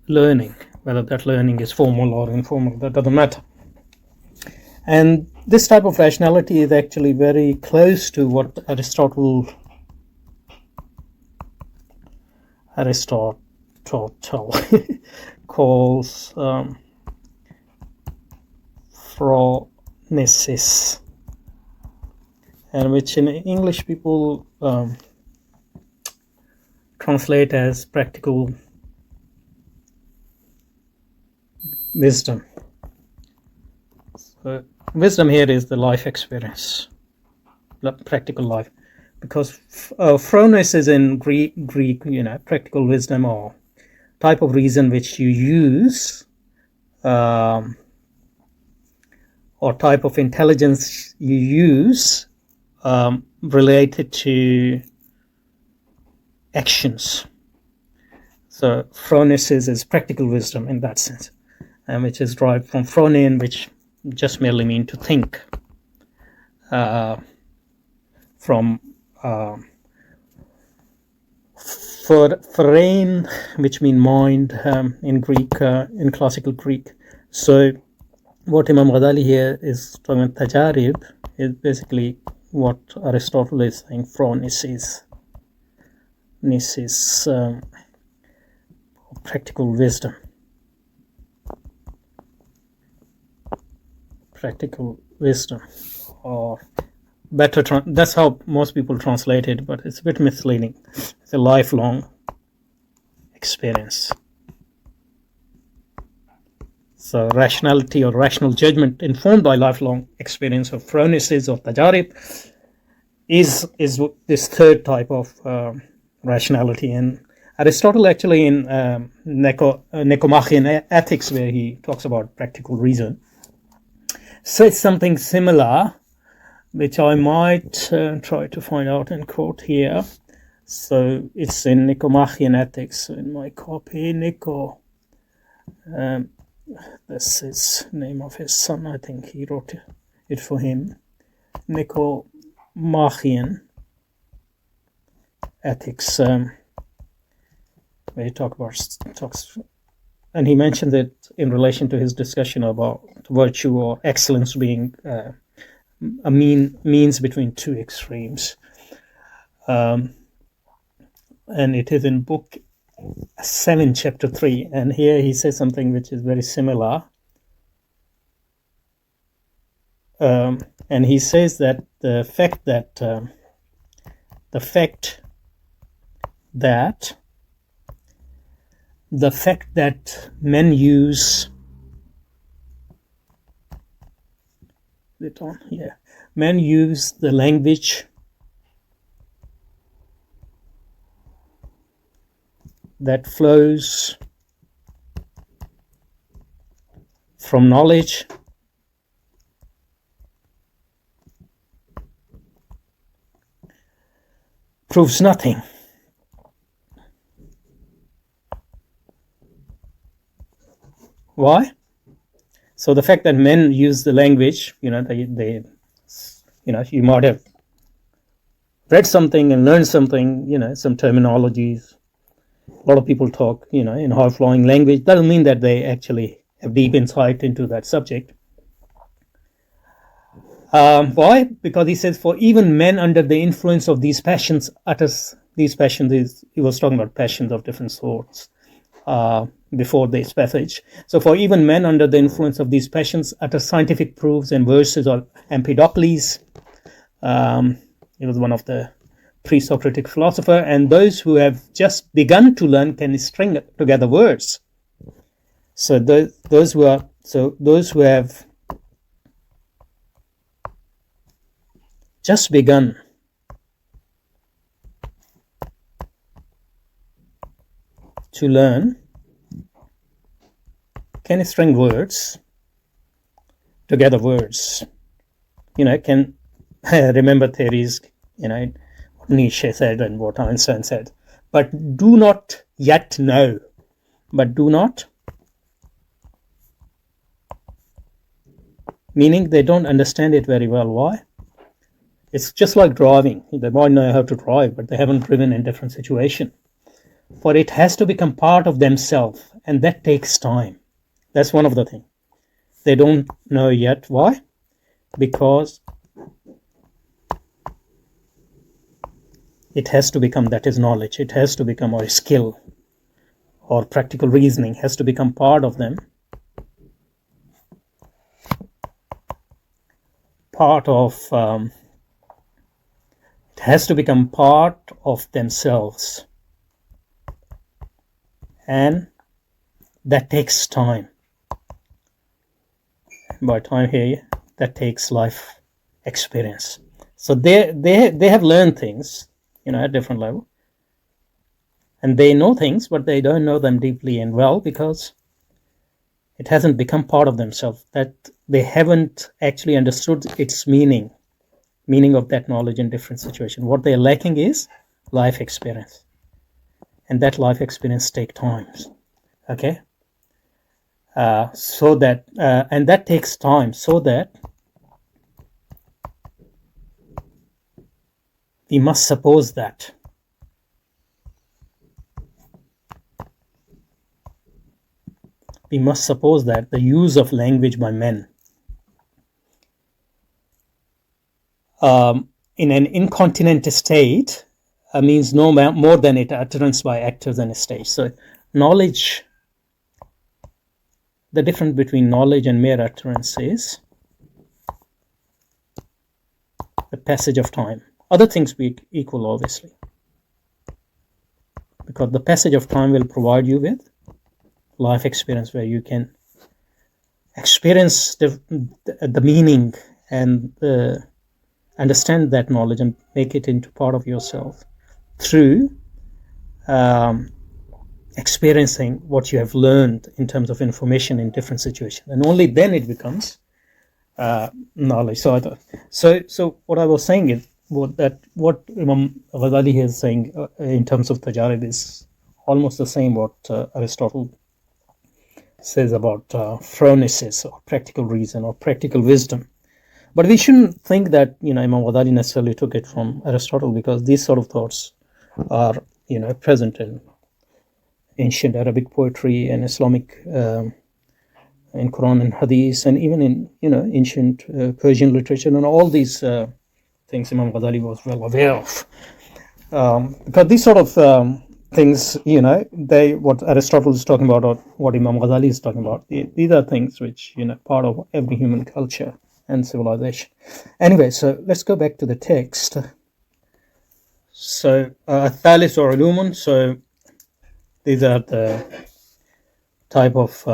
learning, whether that learning is formal or informal, that doesn't matter. And this type of rationality is actually very close to what Aristotle calls phronesis, and which in English people translate as practical wisdom. So wisdom here is the life experience, practical life, because phronesis in Greek, practical wisdom or type of reason which you use, or type of intelligence you use related to actions. So phronesis is practical wisdom in that sense, and which is derived from phronein, which just merely mean to think, from phrein, which mean mind in Greek, in classical Greek. So what Imam Ghazali here is talking about tajarib is basically what Aristotle is saying phronesis. This is practical wisdom. Practical wisdom, or better, that's how most people translate it, but it's a bit misleading. It's a lifelong experience. So rationality or rational judgment informed by lifelong experience of phronesis or tajarib is this third type of rationality. And Aristotle actually in Nicomachean Ethics, where he talks about practical reason, says something similar, which I might try to find out and quote here. So it's in Nicomachean Ethics, so in my copy, Nico. This is the name of his son, I think he wrote it for him. Nicomachean Ethics, where he talks, and he mentioned it in relation to his discussion about virtue or excellence being a means between two extremes. And it is in book 7, chapter 3, and here he says something which is very similar. And he says that the fact that men use men use the language that flows from knowledge proves nothing. Why? So the fact that men use the language, they you might have read something and learned something, some terminologies. A lot of people talk, in high-flowing language. Doesn't mean that they actually have deep insight into that subject. Why? Because he says, for even men under the influence of these passions utters these passions. He was talking about passions of different sorts before this passage. So for even men under the influence of these passions utter scientific proofs and verses of Empedocles. He was one of the pre-Socratic philosopher, and those who have just begun to learn can string together words. So those who have just begun to learn can string words together. Words, can remember theories, what Nietzsche said and what Einstein said, but do not yet know. But do not, meaning they don't understand it very well. Why? It's just like driving. They might know how to drive, but they haven't driven in different situations. For it has to become part of themselves and that takes time. That's one of the things. They don't know yet. Why? Because it has to become, that is knowledge, it has to become, or skill, or practical reasoning has to become part of them, part of, it has to become part of themselves, and that takes time. By time here, that takes life experience. So they have learned things, at different level, and they know things, but they don't know them deeply and well because it hasn't become part of themselves. That they haven't actually understood its meaning of that knowledge in different situations. What they're lacking is life experience, and that life experience takes time. Okay, so that and that takes time, so that we must suppose that the use of language by men in an incontinent state means no more than it utterance by actors on a stage. So knowledge, the difference between knowledge and mere utterance is the passage of time. Other things be equal, obviously, because the passage of time will provide you with life experience where you can experience the meaning and understand that knowledge and make it into part of yourself through experiencing what you have learned in terms of information in different situations, and only then it becomes knowledge. So what I was saying is what Imam Ghazali is saying in terms of tajarib is almost the same what Aristotle says about phronesis, or practical reason, or practical wisdom. But we shouldn't think that Imam Ghazali necessarily took it from Aristotle, because these sort of thoughts are present in ancient Arabic poetry and Islamic in Quran and Hadith, and even in ancient Persian literature, and all these things Imam Ghazali was well aware of, because these sort of things, what Aristotle is talking about, or what Imam Ghazali is talking about, these are things which part of every human culture and civilization. Anyway, so let's go back to the text. So Thalis or Ulumun, so these are the type of